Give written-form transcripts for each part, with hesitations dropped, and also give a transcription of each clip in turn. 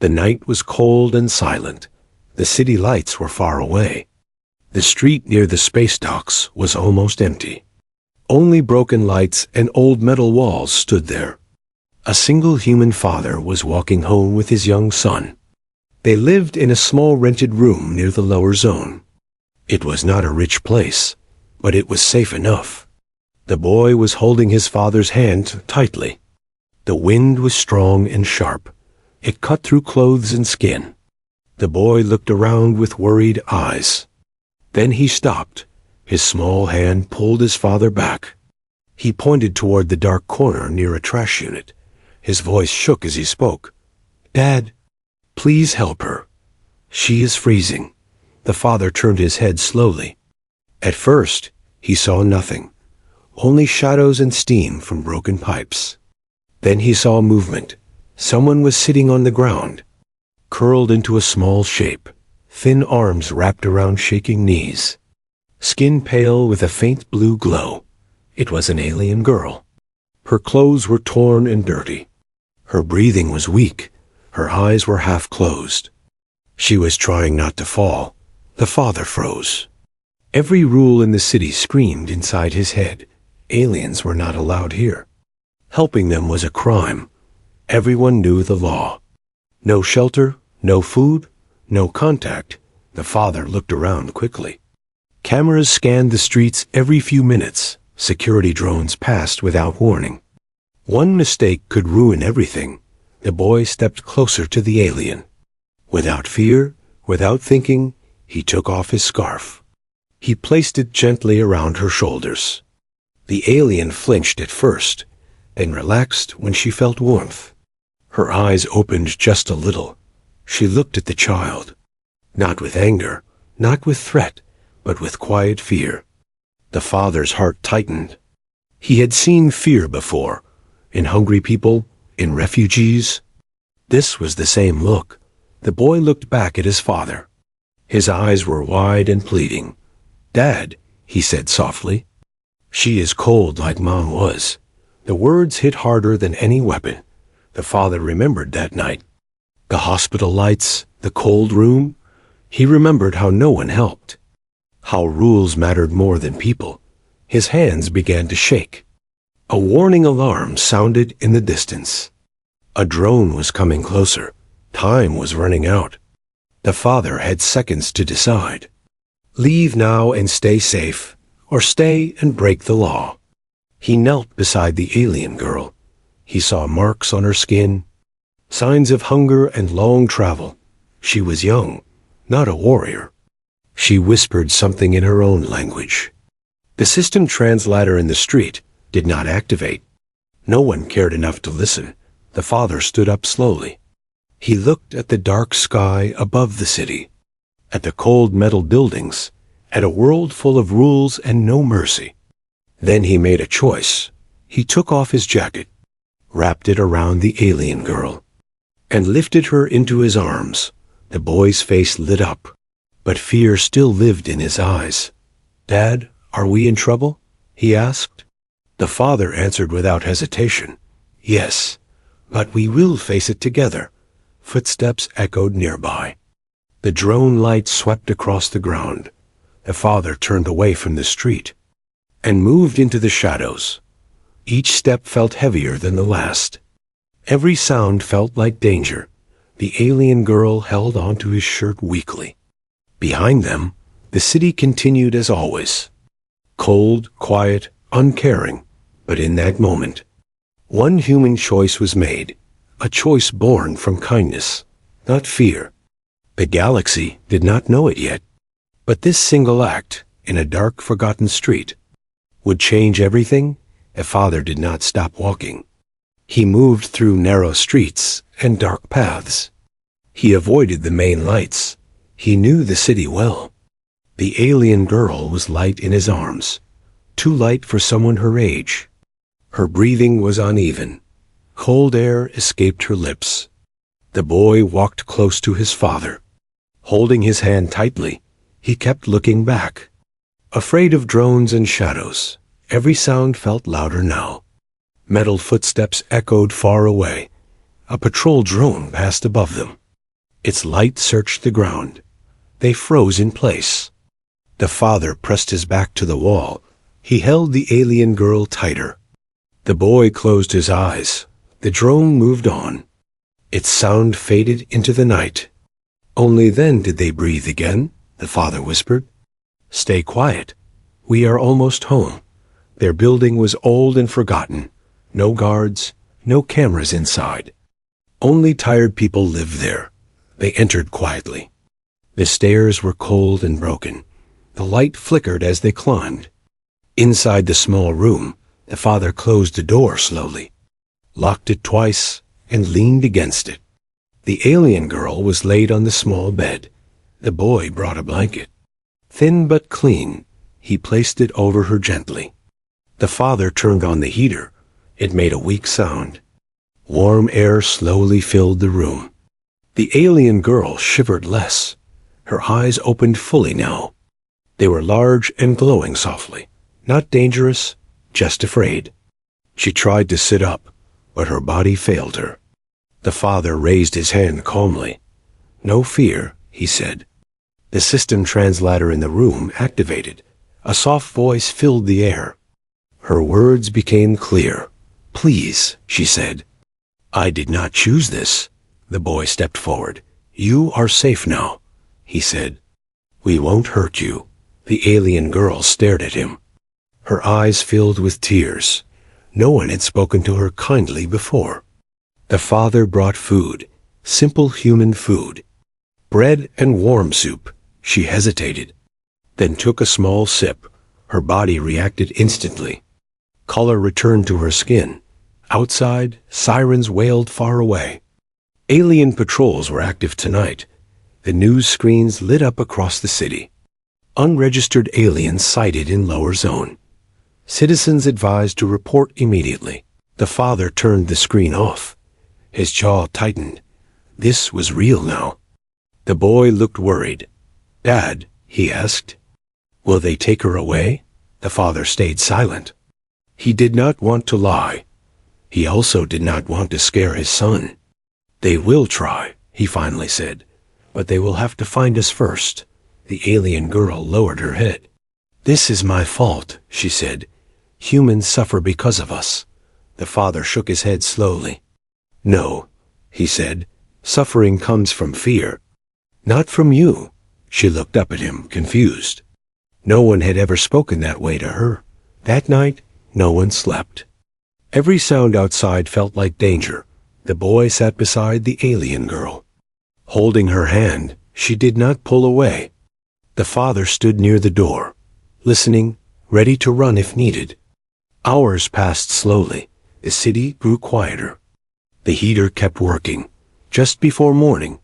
The night was cold and silent. The city lights were far away. The street near the space docks was almost empty. Only broken lights and old metal walls stood there. A single human father was walking home with his young son. They lived in a small rented room near the lower zone. It was not a rich place, but it was safe enough. The boy was holding his father's hand tightly. The wind was strong and sharp. It cut through clothes and skin. The boy looked around with worried eyes. Then he stopped. His small hand pulled his father back. He pointed toward the dark corner near a trash unit. His voice shook as he spoke. "Dad, please help her. She is freezing." The father turned his head slowly. At first, he saw nothing, only shadows and steam from broken pipes. Then he saw movement. Someone was sitting on the ground, curled into a small shape, thin arms wrapped around shaking knees. Skin pale with a faint blue glow. It was an alien girl. Her clothes were torn and dirty. Her breathing was weak. Her eyes were half closed. She was trying not to fall. The father froze. Every rule in the city screamed inside his head. Aliens were not allowed here. Helping them was a crime. Everyone knew the law. No shelter, no food, no contact. The father looked around quickly. Cameras scanned the streets every few minutes. Security drones passed without warning. One mistake could ruin everything. The boy stepped closer to the alien. Without fear, without thinking, he took off his scarf. He placed it gently around her shoulders. The alien flinched at first, then relaxed when she felt warmth. Her eyes opened just a little. She looked at the child. Not with anger, not with threat, but with quiet fear. The father's heart tightened. He had seen fear before, in hungry people, in refugees. This was the same look. The boy looked back at his father. His eyes were wide and pleading. "Dad," he said softly. "She is cold like Mom was." The words hit harder than any weapon. The father remembered that night. The hospital lights, the cold room. He remembered how no one helped. How rules mattered more than people. His hands began to shake. A warning alarm sounded in the distance. A drone was coming closer. Time was running out. The father had seconds to decide. Leave now and stay safe, or stay and break the law. He knelt beside the alien girl. He saw marks on her skin, signs of hunger and long travel. She was young, not a warrior. She whispered something in her own language. The system translator in the street did not activate. No one cared enough to listen. The father stood up slowly. He looked at the dark sky above the city, at the cold metal buildings, at a world full of rules and no mercy. Then he made a choice. He took off his jacket, wrapped it around the alien girl, and lifted her into his arms. The boy's face lit up, but fear still lived in his eyes. "Dad, are we in trouble?" he asked. The father answered without hesitation. "Yes, but we will face it together." Footsteps echoed nearby. The drone light swept across the ground. The father turned away from the street and moved into the shadows. Each step felt heavier than the last. Every sound felt like danger. The alien girl held onto his shirt weakly. Behind them, the city continued as always. Cold, quiet, uncaring. But in that moment, one human choice was made. A choice born from kindness, not fear. The galaxy did not know it yet. But this single act, in a dark, forgotten street, would change everything. A father did not stop walking. He moved through narrow streets and dark paths. He avoided the main lights. He knew the city well. The alien girl was light in his arms, too light for someone her age. Her breathing was uneven. Cold air escaped her lips. The boy walked close to his father. Holding his hand tightly, he kept looking back. Afraid of drones and shadows, every sound felt louder now. Metal footsteps echoed far away. A patrol drone passed above them. Its light searched the ground. They froze in place. The father pressed his back to the wall. He held the alien girl tighter. The boy closed his eyes. The drone moved on. Its sound faded into the night. Only then did they breathe again, the father whispered. Stay quiet. We are almost home. Their building was old and forgotten. No guards, no cameras inside. Only tired people lived there. They entered quietly. The stairs were cold and broken. The light flickered as they climbed. Inside the small room, the father closed the door slowly, locked it twice, and leaned against it. The alien girl was laid on the small bed. The boy brought a blanket. Thin but clean, he placed it over her gently. The father turned on the heater. It made a weak sound. Warm air slowly filled the room. The alien girl shivered less. Her eyes opened fully now. They were large and glowing softly. Not dangerous, just afraid. She tried to sit up, but her body failed her. The father raised his hand calmly. No fear, he said. The system translator in the room activated. A soft voice filled the air. Her words became clear. Please, she said. I did not choose this. The boy stepped forward. You are safe now, he said. We won't hurt you. The alien girl stared at him. Her eyes filled with tears. No one had spoken to her kindly before. The father brought food, simple human food. Bread and warm soup. She hesitated, then took a small sip. Her body reacted instantly. Color returned to her skin. Outside, sirens wailed far away. Alien patrols were active tonight. The news screens lit up across the city. Unregistered aliens sighted in lower zone. Citizens advised to report immediately. The father turned the screen off. His jaw tightened. This was real now. The boy looked worried. Dad, he asked, will they take her away? The father stayed silent. He did not want to lie. He also did not want to scare his son. They will try, he finally said, but they will have to find us first. The alien girl lowered her head. This is my fault, she said. Humans suffer because of us. The father shook his head slowly. No, he said. Suffering comes from fear. Not from you. She looked up at him, confused. No one had ever spoken that way to her. That night, no one slept. Every sound outside felt like danger. The boy sat beside the alien girl. Holding her hand, she did not pull away. The father stood near the door, listening, ready to run if needed. Hours passed slowly. The city grew quieter. The heater kept working. Just before morning,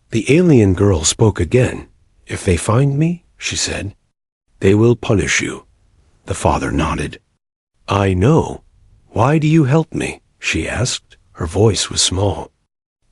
the alien girl spoke again. If they find me, she said, they will punish you. The father nodded. I know. Why do you help me? She asked. Her voice was small.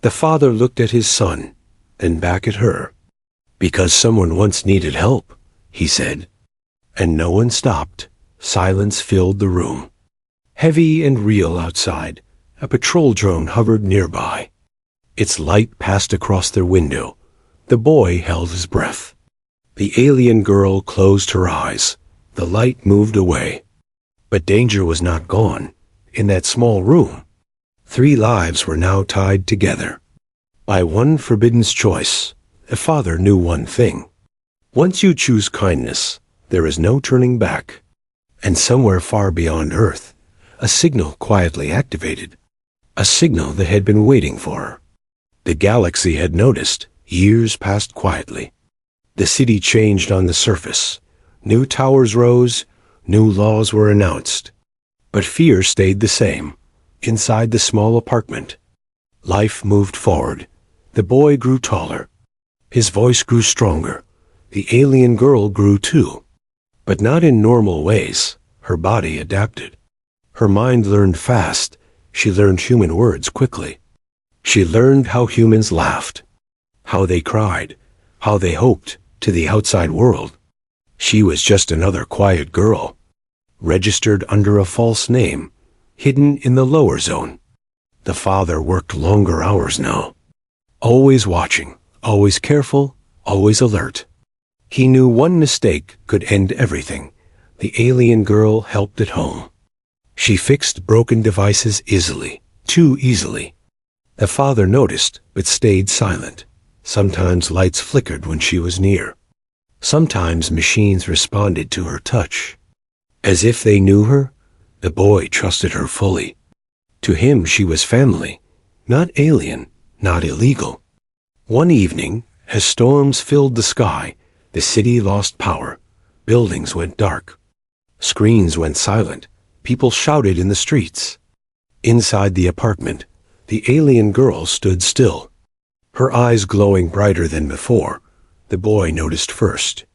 The father looked at his son, then back at her. Because someone once needed help, he said. And no one stopped. Silence filled the room. Heavy and real outside, a patrol drone hovered nearby. Its light passed across their window. The boy held his breath. The alien girl closed her eyes. The light moved away. But danger was not gone. In that small room, 3 lives were now tied together. By one forbidden's choice, the father knew one thing. Once you choose kindness, there is no turning back. And somewhere far beyond Earth, a signal quietly activated. A signal that had been waiting for her. The galaxy had noticed. Years passed quietly. The city changed on the surface. New towers rose. New laws were announced. But fear stayed the same. Inside the small apartment, life moved forward. The boy grew taller. His voice grew stronger. The alien girl grew too. But not in normal ways. Her body adapted. Her mind learned fast. She learned human words quickly. She learned how humans laughed, how they cried, how they hoped to the outside world. She was just another quiet girl, registered under a false name, hidden in the lower zone. The father worked longer hours now, always watching, always careful, always alert. He knew one mistake could end everything. The alien girl helped at home. She fixed broken devices easily, too easily. The father noticed, but stayed silent. Sometimes lights flickered when she was near. Sometimes machines responded to her touch. As if they knew her, the boy trusted her fully. To him she was family, not alien, not illegal. One evening, as storms filled the sky, the city lost power. Buildings went dark. Screens went silent. People shouted in the streets. Inside the apartment, the alien girl stood still, her eyes glowing brighter than before. The boy noticed first.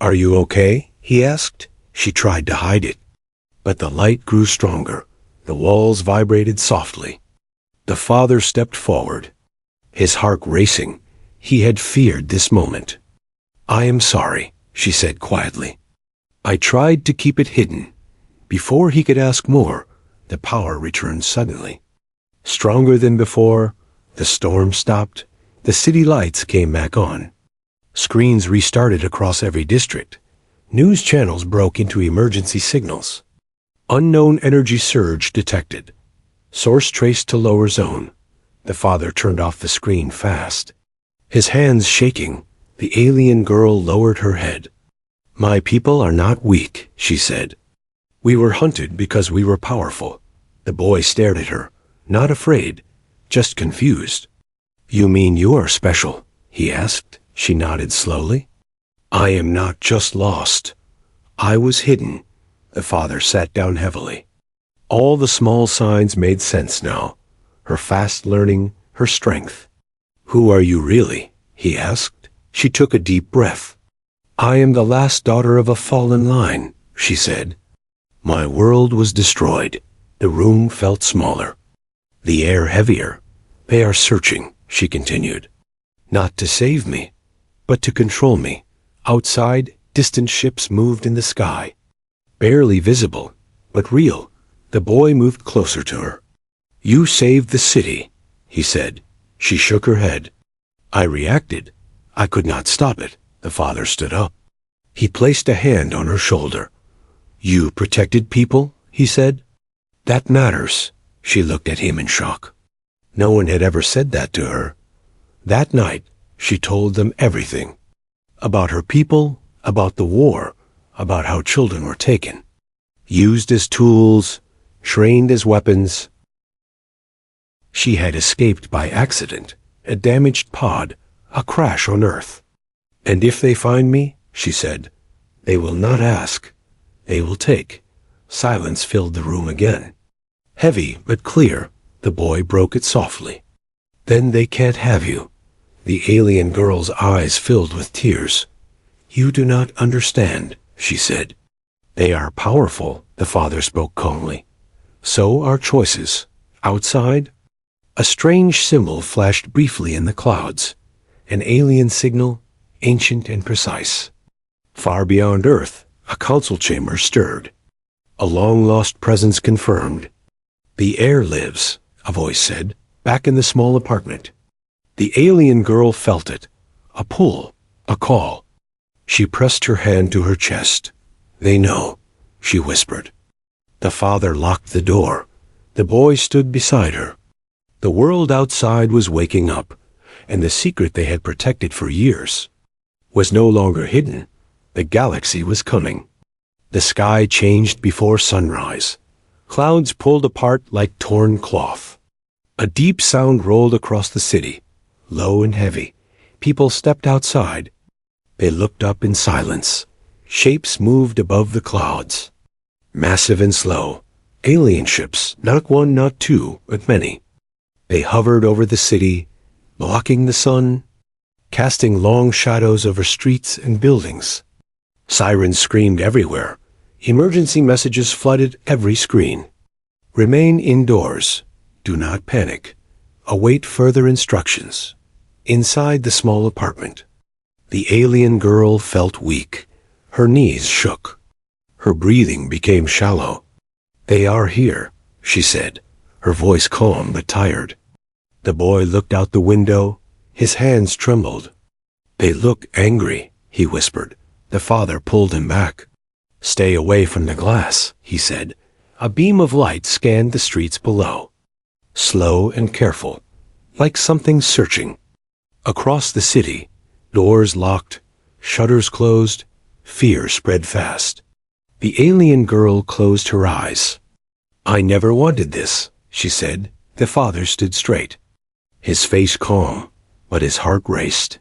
"Are you okay?" he asked. She tried to hide it. But the light grew stronger. The walls vibrated softly. The father stepped forward, his heart racing. He had feared this moment. "I am sorry," she said quietly. "I tried to keep it hidden." Before he could ask more, the power returned suddenly. Stronger than before, the storm stopped. The city lights came back on. Screens restarted across every district. News channels broke into emergency signals. Unknown energy surge detected. Source traced to lower zone. The father turned off the screen fast. His hands shaking, the alien girl lowered her head. "My people are not weak," she said. "We were hunted because we were powerful." The boy stared at her, not afraid, just confused. "You mean you are special?" he asked. She nodded slowly. "I am not just lost. I was hidden." The father sat down heavily. All the small signs made sense now. Her fast learning, her strength. "Who are you really?" he asked. She took a deep breath. "I am the last daughter of a fallen line," she said. "My world was destroyed." The room felt smaller, the air heavier. "They are searching," she continued. "Not to save me, but to control me." Outside, distant ships moved in the sky. Barely visible, but real. The boy moved closer to her. "You saved the city," he said. She shook her head. "I reacted. I could not stop it." The father stood up. He placed a hand on her shoulder. "You protected people," he said. "That matters." She looked at him in shock. No one had ever said that to her. That night, she told them everything. About her people, about the war, about how children were taken. Used as tools, trained as weapons. She had escaped by accident, a damaged pod, a crash on Earth. "And if they find me," she said, "they will not ask. They will take." Silence filled the room again. Heavy but clear, the boy broke it softly. "Then they can't have you." The alien girl's eyes filled with tears. "You do not understand," she said. "They are powerful," the father spoke calmly. "So are choices. Outside?" A strange symbol flashed briefly in the clouds. An alien signal, ancient and precise. Far beyond Earth, a council chamber stirred. A long-lost presence confirmed. "The air lives," a voice said, back in the small apartment. The alien girl felt it. A pull, a call. She pressed her hand to her chest. "They know," she whispered. The father locked the door. The boy stood beside her. The world outside was waking up, and the secret they had protected for years was no longer hidden. The galaxy was coming. The sky changed before sunrise. Clouds pulled apart like torn cloth. A deep sound rolled across the city, low and heavy. People stepped outside. They looked up in silence. Shapes moved above the clouds. Massive and slow. Alien ships, not one, not two, but many. They hovered over the city, blocking the sun, casting long shadows over streets and buildings. Sirens screamed everywhere. Emergency messages flooded every screen. "Remain indoors. Do not panic. Await further instructions." Inside the small apartment, the alien girl felt weak. Her knees shook. Her breathing became shallow. "They are here," she said, her voice calm but tired. The boy looked out the window, His hands trembled. "They look angry," he whispered. The father pulled him back. "Stay away from the glass," he said. A beam of light scanned the streets below. Slow and careful, like something searching. Across the city, doors locked, shutters closed, fear spread fast. The alien girl closed her eyes. "I never wanted this," she said. The father stood straight, his face calm, but his heart raced.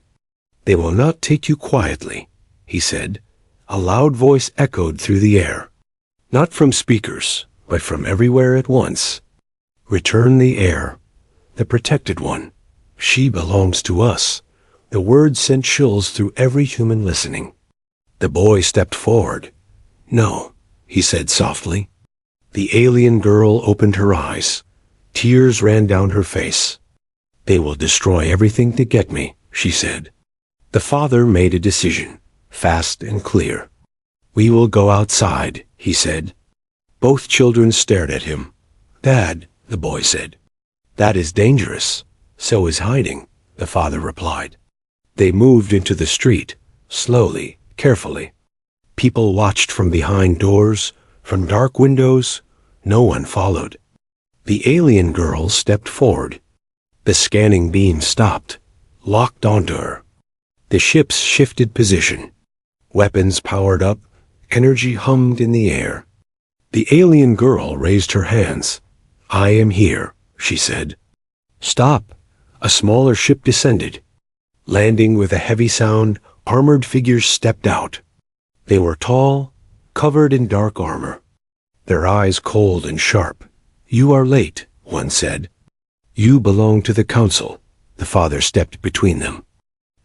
"They will not take you quietly," he said. A loud voice echoed through the air. Not from speakers, but from everywhere at once. "Return the heir, the protected one. She belongs to us." The words sent chills through every human listening. The boy stepped forward. "No," he said softly. The alien girl opened her eyes. Tears ran down her face. "They will destroy everything to get me," she said. The father made a decision, fast and clear. "We will go outside," he said. Both children stared at him. "Dad," the boy said. "That is dangerous. So is hiding," the father replied. They moved into the street, slowly, carefully. People watched from behind doors, from dark windows. No one followed. The alien girl stepped forward. The scanning beam stopped, locked onto her. The ships shifted position. Weapons powered up, energy hummed in the air. The alien girl raised her hands. "I am here," she said. "Stop." A smaller ship descended. Landing with a heavy sound, armored figures stepped out. They were tall, covered in dark armor, their eyes cold and sharp. "You are late," one said. "You belong to the council." The father stepped between them.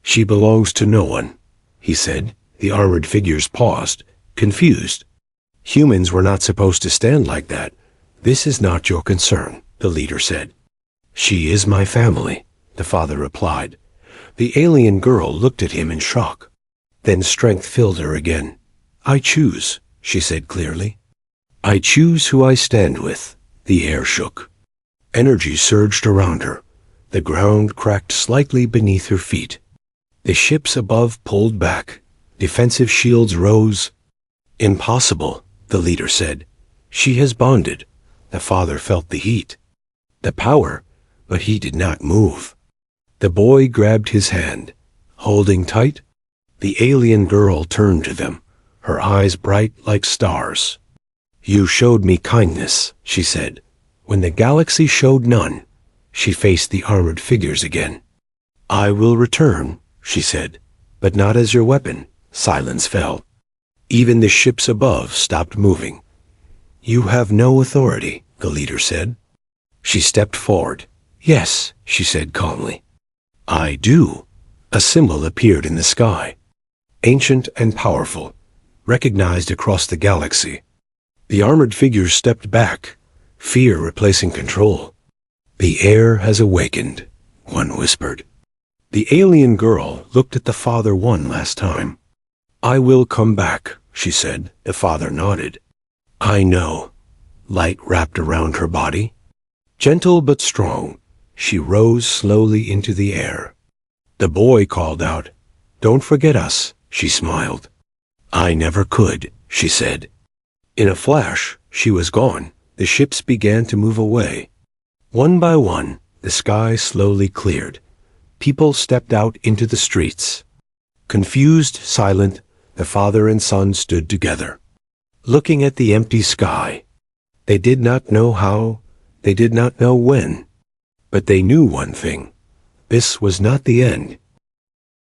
"She belongs to no one," he said. The armored figures paused, confused. "Humans were not supposed to stand like that. This is not your concern," the leader said. "She is my family," the father replied. The alien girl looked at him in shock. Then strength filled her again. "I choose," she said clearly. "I choose who I stand with." The air shook. Energy surged around her. The ground cracked slightly beneath her feet. The ships above pulled back. Defensive shields rose. "Impossible," the leader said. "She has bonded." The father felt the heat, the power, but he did not move. The boy grabbed his hand, holding tight. The alien girl turned to them, her eyes bright like stars. "You showed me kindness," she said. "When the galaxy showed none." She faced the armored figures again. "I will return," she said, "but not as your weapon." Silence fell. Even the ships above stopped moving. "You have no authority," the leader said. She stepped forward. "Yes," she said calmly. "I do." A symbol appeared in the sky, ancient and powerful, recognized across the galaxy. The armored figures stepped back, fear replacing control. "The heir has awakened," one whispered. The alien girl looked at the father one last time. "I will come back," she said. The father nodded. "I know." Light wrapped around her body. Gentle but strong, she rose slowly into the air. The boy called out, "Don't forget us," she smiled. "I never could," she said. In a flash, she was gone. The ships began to move away. One by one, the sky slowly cleared. People stepped out into the streets. Confused, silent, the father and son stood together, looking at the empty sky. They did not know how, they did not know when, but they knew one thing. This was not the end.